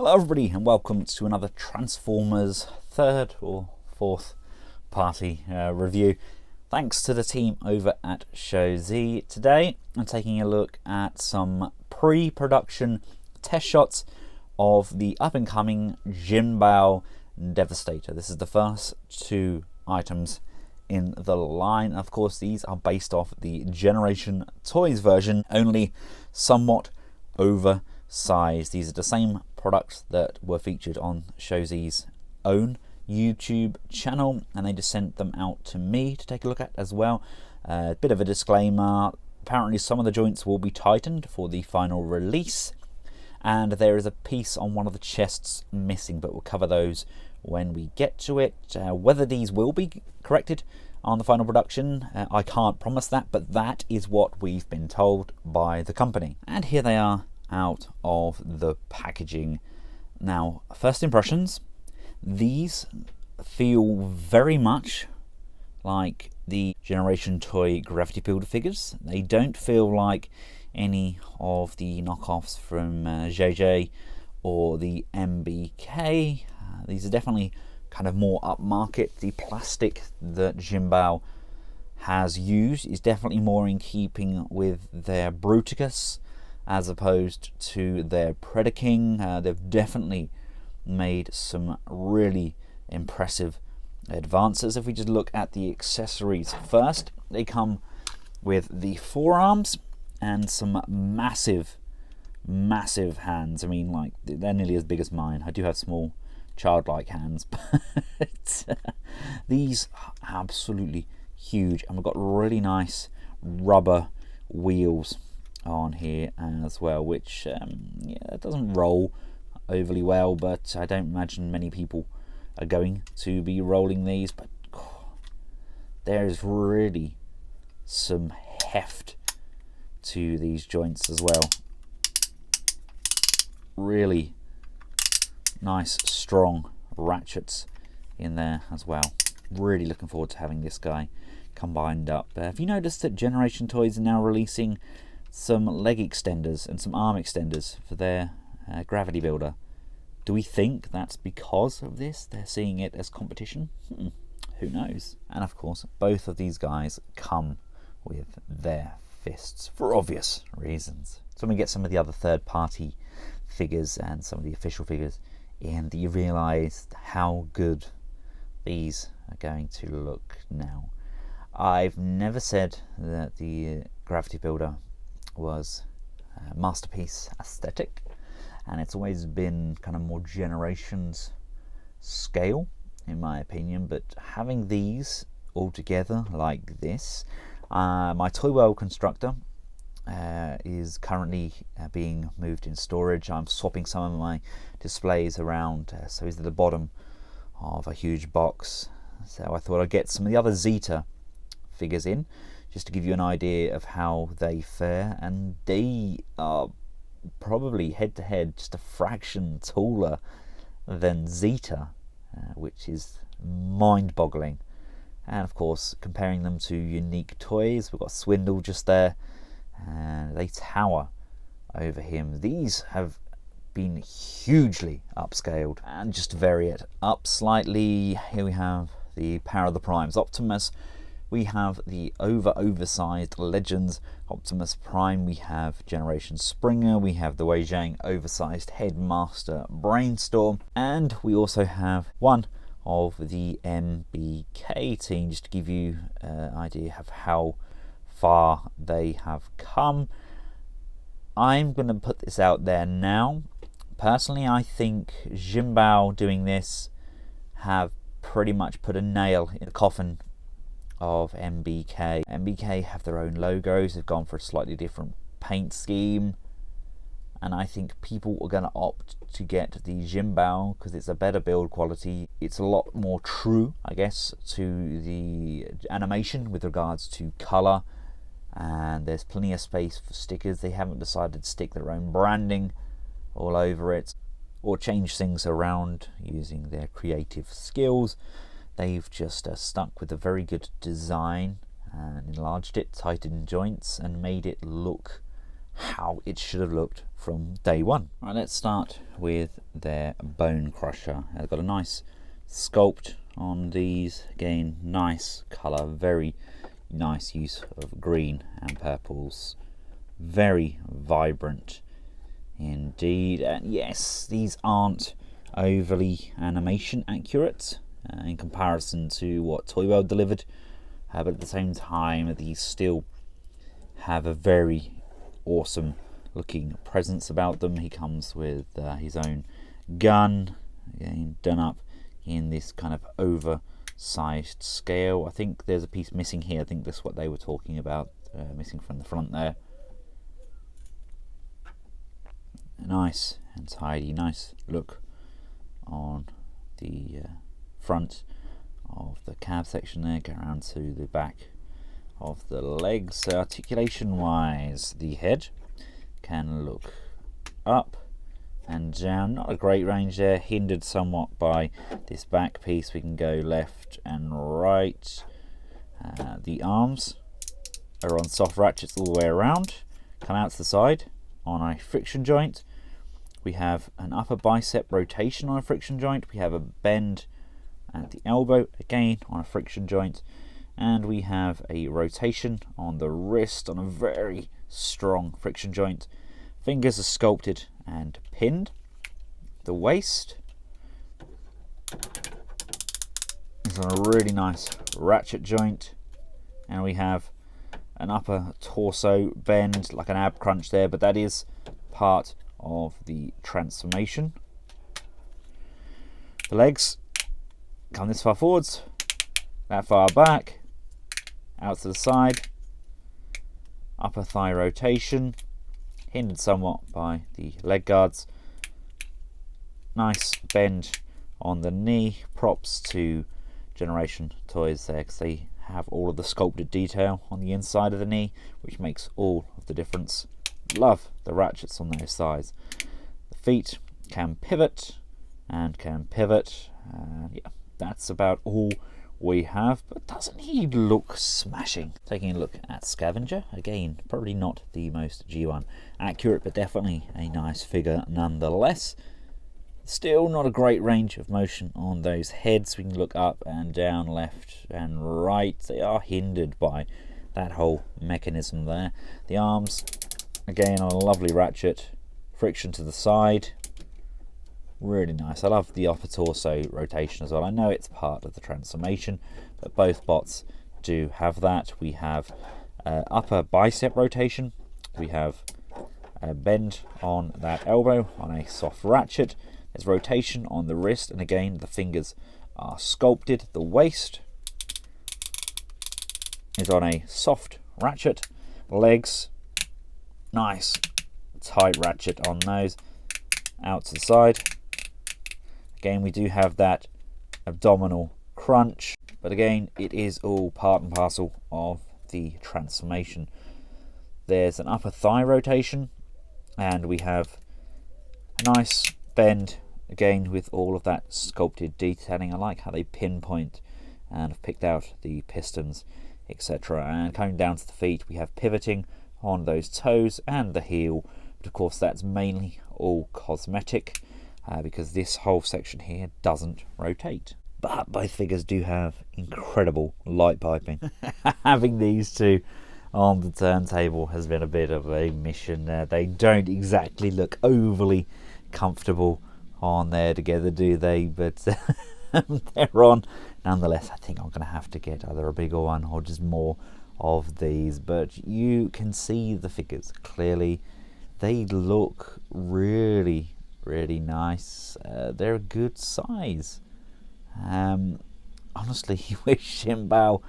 Hello everybody and welcome to another Transformers third or fourth party review. Thanks to the team over at Show Z. Today I'm taking a look at some pre-production test shots of the up-and-coming JinBao Devastator. This is the first two items in the line. Of course, these are based off the Generation Toys version, only somewhat oversized. These are the same products that were featured on Show Z's own YouTube channel, and they just sent them out to me to take a look at as well. A bit of a disclaimer, apparently some of the joints will be tightened for the final release, and there is a piece on one of the chests missing, but we'll cover those when we get to it. Whether these will be corrected on the final production, I can't promise that, but that is what we've been told by the company. And here they are out of the packaging. Now, first impressions, these feel very much like the Generation Toy Gravity Builder figures. They don't feel like any of the knockoffs from JJ or the MBK. These are definitely kind of more upmarket. The plastic that JinBao has used is definitely more in keeping with their Bruticus as opposed to their Predaking. They've definitely made some really impressive advances. If we just look at the accessories first, they come with the forearms and some massive hands. I mean, like, they're nearly as big as mine. I do have small childlike hands, but these are absolutely huge, and we've got really nice rubber wheels on here as well, which it doesn't roll overly well, but I don't imagine many people are going to be rolling these. But there is really some heft to these joints as well. Really nice strong ratchets in there as well. Really looking forward to having this guy combined up. Have you noticed that Generation Toys are now releasing some leg extenders and some arm extenders for their gravity builder? Do we think that's because of this? They're seeing it as competition? Who knows? And of course, both of these guys come with their fists for obvious reasons. So when we get some of the other third-party figures and some of the official figures in, you realise how good these are going to look now. I've never said that the gravity builder was a masterpiece aesthetic, and it's always been kind of more Generations scale in my opinion, but having these all together like this, my Toy World constructor is currently being moved in storage. I'm swapping some of my displays around, so he's at the bottom of a huge box. So I thought I'd get some of the other Zeta figures in, just to give you an idea of how they fare, and they are probably head to head just a fraction taller than Zeta, which is mind-boggling. And of course, comparing them to Unique Toys, we've got Swindle just there, and they tower over him. These have been hugely upscaled, and just to vary it up slightly, here we have the Power of the Primes Optimus. We have the oversized Legends Optimus Prime. We have Generation Springer. We have the Wei Zhang oversized Headmaster Brainstorm. And we also have one of the MBK team, just to give you an idea of how far they have come. I'm going to put this out there now. Personally, I think JinBao doing this have pretty much put a nail in the coffin of MBK. MBK have their own logos, they've gone for a slightly different paint scheme, and I think people are going to opt to get the JinBao because it's a better build quality. It's a lot more true, I guess, to the animation with regards to colour, and there's plenty of space for stickers. They haven't decided to stick their own branding all over it or change things around using their creative skills. They've just stuck with a very good design and enlarged it, tightened joints, and made it look how it should have looked from day one. Right, let's start with their Bonecrusher. They've got a nice sculpt on these. Again, nice colour, very nice use of green and purples. Very vibrant indeed. And yes, these aren't overly animation accurate in comparison to what Toy World delivered, but at the same time these still have a very awesome looking presence about them. He comes with his own gun, again, done up in this kind of oversized scale. I think there's a piece missing here. I think that's what they were talking about, missing from the front there. Nice and tidy, nice look on the front of the cab section there. Go around to the back of the legs. Articulation wise, the head can look up and down. Not a great range there, hindered somewhat by this back piece. We can go left and right. The arms are on soft ratchets all the way around, come out to the side on a friction joint. We have an upper bicep rotation on a friction joint. We have a bend at the elbow, again on a friction joint. And we have a rotation on the wrist on a very strong friction joint. Fingers are sculpted and pinned. The waist is on a really nice ratchet joint. And we have an upper torso bend, like an ab crunch there, but that is part of the transformation. The legs come this far forwards, that far back, out to the side. Upper thigh rotation, hindered somewhat by the leg guards. Nice bend on the knee. Props to Generation Toys there, because they have all of the sculpted detail on the inside of the knee, which makes all of the difference. Love the ratchets on those thighs. The feet can pivot and can pivot. Yeah, that's about all we have, but doesn't he look smashing? Taking a look at Scavenger, again, probably not the most G1 accurate, but definitely a nice figure nonetheless. Still not a great range of motion on those heads. We can look up and down, left and right. They are hindered by that whole mechanism there. The arms, again, on a lovely ratchet, friction to the side. Really nice. I love the upper torso rotation as well. I know it's part of the transformation, but both bots do have that. We have upper bicep rotation. We have a bend on that elbow on a soft ratchet. There's rotation on the wrist, and again the fingers are sculpted. The waist is on a soft ratchet. Legs, nice tight ratchet on those, out to the side. Again, we do have that abdominal crunch, but again, it is all part and parcel of the transformation. There's an upper thigh rotation, and we have a nice bend, again with all of that sculpted detailing. I like how they pinpoint and have picked out the pistons, etc. And coming down to the feet, we have pivoting on those toes and the heel, but of course that's mainly all cosmetic, because this whole section here doesn't rotate. But both figures do have incredible light piping. Having these two on the turntable has been a bit of a mission there. They don't exactly look overly comfortable on there together, do they? But they're on nonetheless. I think I'm going to have to get either a bigger one or just more of these. But you can see the figures clearly. They look really nice. They're a good size. Honestly, I wish JinBao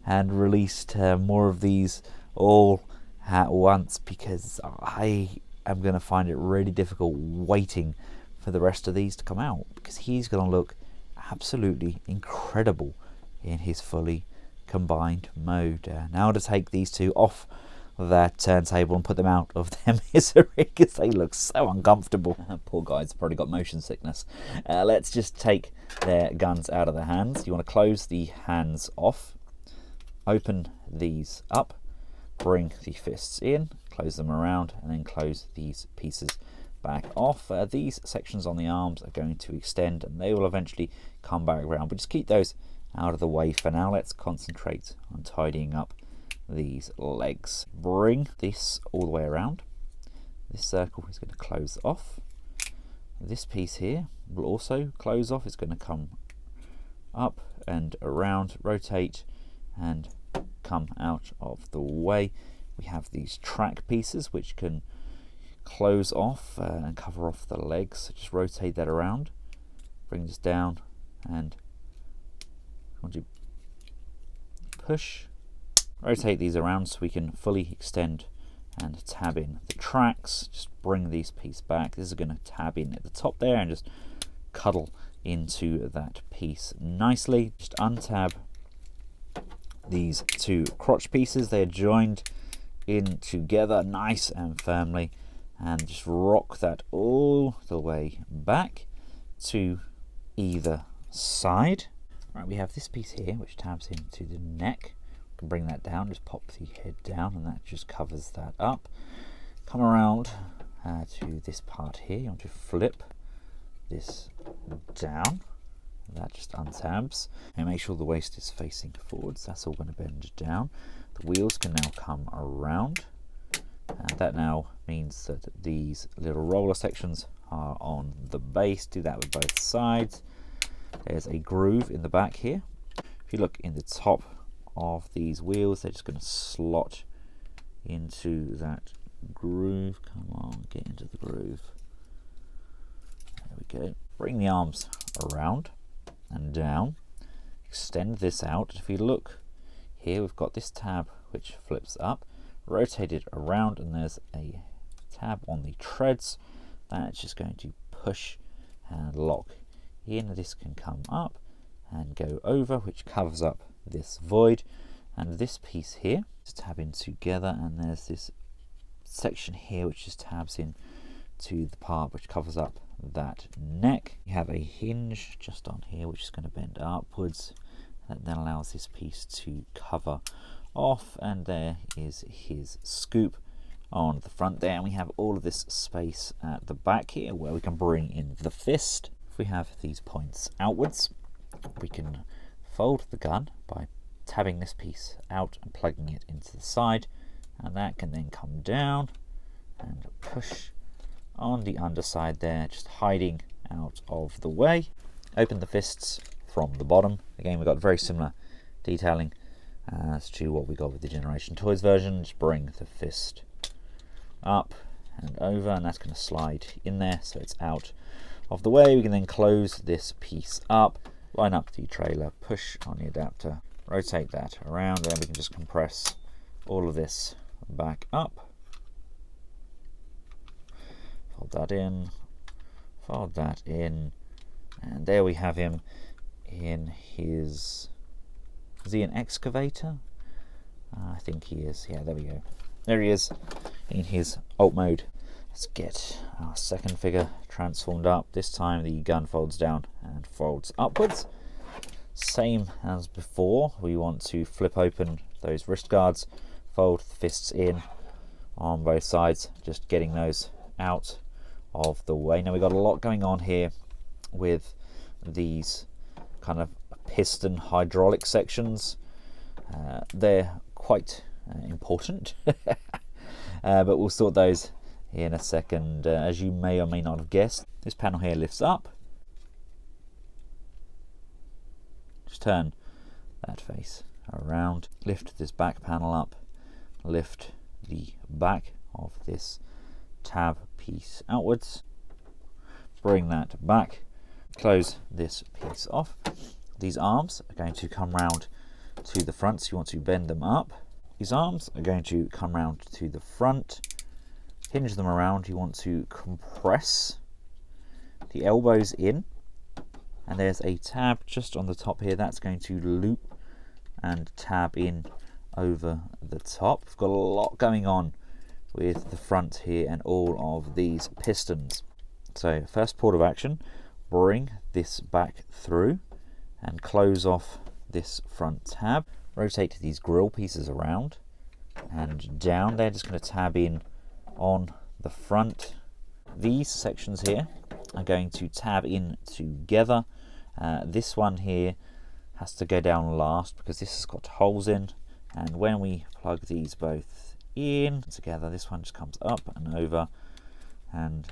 had released more of these all at once, because I am going to find it really difficult waiting for the rest of these to come out, because he's going to look absolutely incredible in his fully combined mode. Now to take these two off that turntable and put them out of their misery, because they look so uncomfortable. Poor guy's probably got motion sickness. Let's just take their guns out of their hands. You want to close the hands off, open these up, bring the fists in, close them around, and then close these pieces back off. These sections on the arms are going to extend and they will eventually come back around, but just keep those out of the way for now. Let's concentrate on tidying up these legs. Bring this all the way around. This circle is going to close off. This piece here will also close off. It's going to come up and around, rotate and come out of the way. We have these track pieces which can close off and cover off the legs. So just rotate that around, bring this down, and want to push, rotate these around so we can fully extend and tab in the tracks. Just bring these pieces back. This is going to tab in at the top there and just cuddle into that piece nicely. Just untab these two crotch pieces. They're joined in together nice and firmly, and just rock that all the way back to either side. Right, we have this piece here which tabs into the neck. We can bring that down, just pop the head down, and that just covers that up. Come around to this part here. You want to flip this down. That just untabs, and make sure the waist is facing forwards. That's all going to bend down. The wheels can now come around, and that now means that these little roller sections are on the base. Do that with both sides. There's a groove in the back here. If you look in the top of these wheels, they're just going to slot into that groove. Come on, get into the groove. There we go. Bring the arms around and down. Extend this out. If you look here, we've got this tab which flips up. Rotate it around, and there's a tab on the treads. That's just going to push and lock in. This can come up and go over, which covers up this void. And this piece here is tabbing together, and there's this section here which just tabs in to the part which covers up that neck. You have a hinge just on here which is going to bend upwards. That then allows this piece to cover off, and there is his scoop on the front there. And we have all of this space at the back here where we can bring in the fist. If we have these points outwards, we can fold the gun by tabbing this piece out and plugging it into the side, and that can then come down and push on the underside there, just hiding out of the way. Open the fists from the bottom. Again, we've got very similar detailing as to what we got with the Generation Toys version. Just bring the fist up and over, and that's going to slide in there so it's out of the way. We can then close this piece up, line up the trailer, push on the adapter, rotate that around, and then we can just compress all of this back up. Fold that in, fold that in, and there we have him in his... Is he an excavator? I think he is. Yeah, there we go. There he is in his alt mode. Let's get our second figure transformed up. This time the gun folds down and folds upwards. Same as before. We want to flip open those wrist guards, fold the fists in on both sides, just getting those out of the way. Now we've got a lot going on here with these kind of piston hydraulic sections. They're quite important, but we'll sort those in a second. As you may or may not have guessed, this panel here lifts up. Just turn that face around, lift this back panel up, lift the back of this tab piece outwards, bring that back, close this piece off. These arms are going to come round to the front, so you want to bend them up. These arms are going to come round to the front, hinge them around. You want to compress the elbows in, and there's a tab just on the top here that's going to loop and tab in over the top. We've got a lot going on with the front here and all of these pistons. So first port of action, bring this back through and close off this front tab. Rotate these grill pieces around and down. They're just going to tab in on the front. These sections here are going to tab in together. This one here has to go down last because this has got holes in, and when we plug these both in together, this one just comes up and over and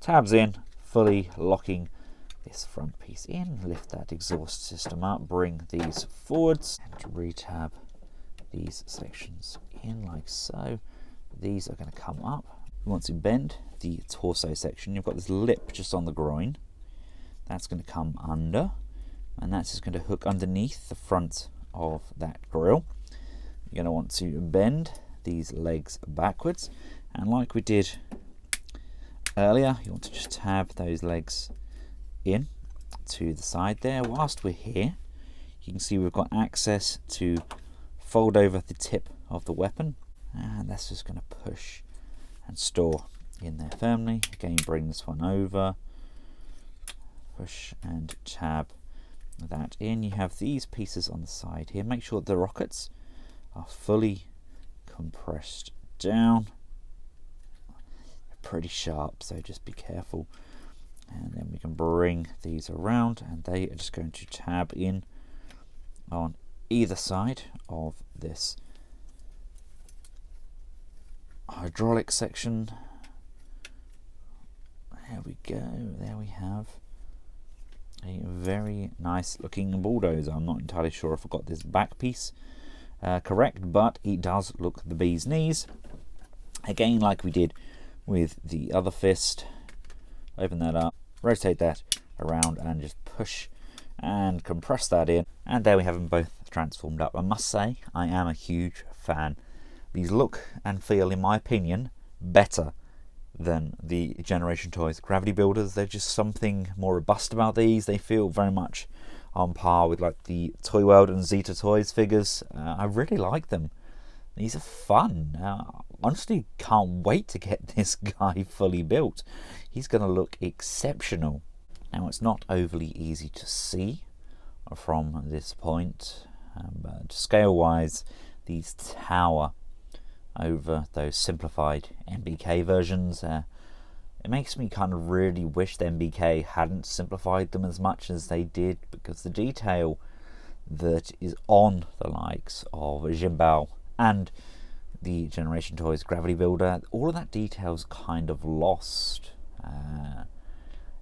tabs in, fully locking this front piece in. Lift that exhaust system up, bring these forwards and re-tab these sections in like so. These are going to come up. We want to bend the torso section. You've got this lip just on the groin. That's going to come under, and that's just going to hook underneath the front of that grill. You're going to want to bend these legs backwards, and like we did earlier, you want to just tab those legs in to the side there. Whilst we're here, you can see we've got access to fold over the tip of the weapon, and that's just going to push and store in there firmly. Again, bring this one over, push and tab that in. You have these pieces on the side here. Make sure the rockets are fully compressed down. They're pretty sharp, so just be careful. And then we can bring these around, and they are just going to tab in on either side of this hydraulic section. There we go. There we have a very nice looking bulldozer. I'm not entirely sure if I got this back piece correct, but it does look the bee's knees. Again, like we did with the other fist, open that up, rotate that around, and just push and compress that in, and there we have them both transformed up. I must say, I am a huge fan. These look and feel, in my opinion, better than the Generation Toys Gravity Builders. There's just something more robust about these. They feel very much on par with like the Toy World and Zeta Toys figures. I really like them. These are fun. Honestly, can't wait to get this guy fully built. He's going to look exceptional. Now, it's not overly easy to see from this point, but scale-wise, these tower over those simplified MBK versions. It makes me kind of really wish the MBK hadn't simplified them as much as they did, because the detail that is on the likes of JinBao and the Generation Toys Gravity Builder, all of that detail's kind of lost.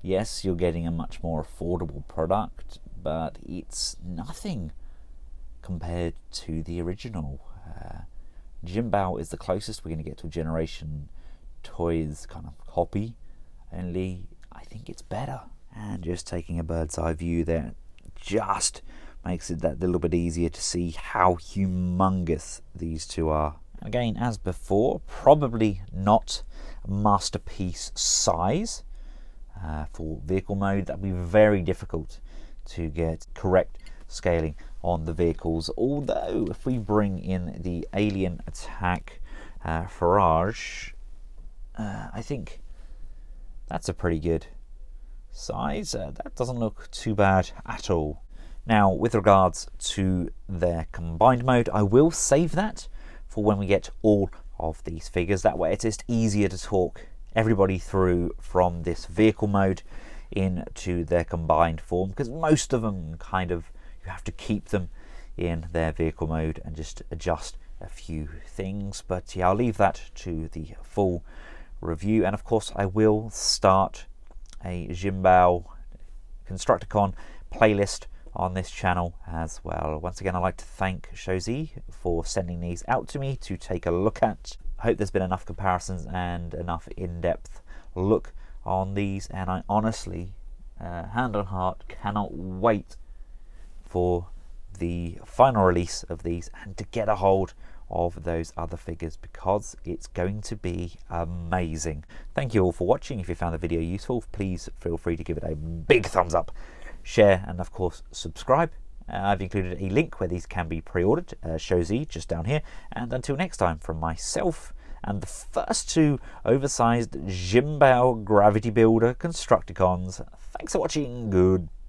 Yes, you're getting a much more affordable product, but it's nothing compared to the original. JinBao is the closest we're going to get to a Generation Toys kind of copy, only I think it's better. And just taking a bird's eye view there just makes it that little bit easier to see how humongous these two are. Again, as before, probably not masterpiece size for vehicle mode. That'd be very difficult to get correct scaling on the vehicles, although if we bring in the alien attack Farage, I think that's a pretty good size. That doesn't look too bad at all. Now, with regards to their combined mode, I will save that for when we get all of these figures. That way it's just easier to talk everybody through from this vehicle mode into their combined form, because most of them kind of, you have to keep them in their vehicle mode and just adjust a few things. But yeah, I'll leave that to the full review. And of course, I will start a JinBao Constructicon playlist on this channel as well. Once again, I'd like to thank Shozi for sending these out to me to take a look at. I hope there's been enough comparisons and enough in-depth look on these, and I honestly, hand on heart, cannot wait for the final release of these and to get a hold of those other figures, because it's going to be amazing. Thank you all for watching. If you found the video useful, please feel free to give it a big thumbs up, share, and of course subscribe. I've included a link where these can be pre-ordered, Shozi just down here. And until next time, from myself and the first two oversized JinBao Gravity Builder Constructicons, thanks for watching. Goodbye.